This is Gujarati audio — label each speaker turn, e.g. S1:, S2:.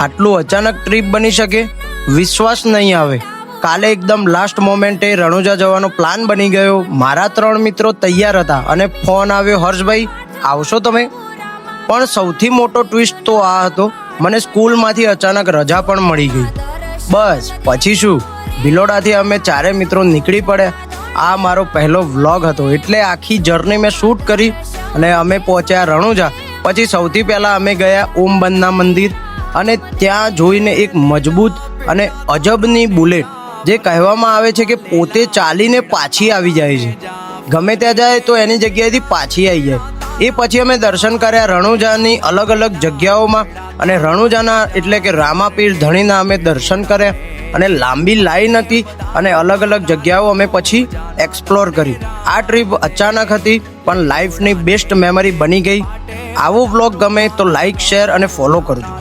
S1: આટલું અચાનક ટ્રીપ બની શકે વિશ્વાસ નહીં આવે. કાલે એકદમ લાસ્ટ મોમેન્ટે રણુજા જવાનો પ્લાન બની ગયો. મારા 3 મિત્રો તૈયાર હતા અને ફોન આવ્યો, હર્ષભાઈ આવશો તમે? પણ સૌથી મોટો ટ્વિસ્ટ તો આ હતો, મને સ્કૂલમાંથી અચાનક રજા પણ મળી ગઈ. બસ પછી શું, ભિલોડાથી અમે 4 મિત્રો નીકળી પડ્યા. આ મારો પહેલો વ્લોગ હતો એટલે આખી જર્ની મેં શૂટ કરી અને અમે પહોંચ્યા રણુજા. પછી સૌથી પહેલાં અમે ગયા ઓમ બંધના મંદિર અને ત્યાં જોઈને એક મજબૂત અને અજબની બુલેટ, જે કહેવામાં આવે છે કે પોતે ચાલીને પાછી આવી જાય છે. ગમે ત્યાં જાય તો એની જગ્યાએથી પાછી આવી જાય. એ પછી અમે દર્શન કર્યા રણુજાની અલગ અલગ જગ્યાઓમાં અને રણુજાના એટલે કે રામાપીર ધણીના અમે દર્શન કર્યા અને લાંબી લાઈન હતી અને અલગ અલગ જગ્યાઓ અમે પછી એક્સપ્લોર કરી. આ ટ્રીપ અચાનક હતી પણ લાઈફની બેસ્ટ મેમરી બની ગઈ. આવો વ્લોગ ગમે તો લાઈક, શેર અને ફોલો કરજો.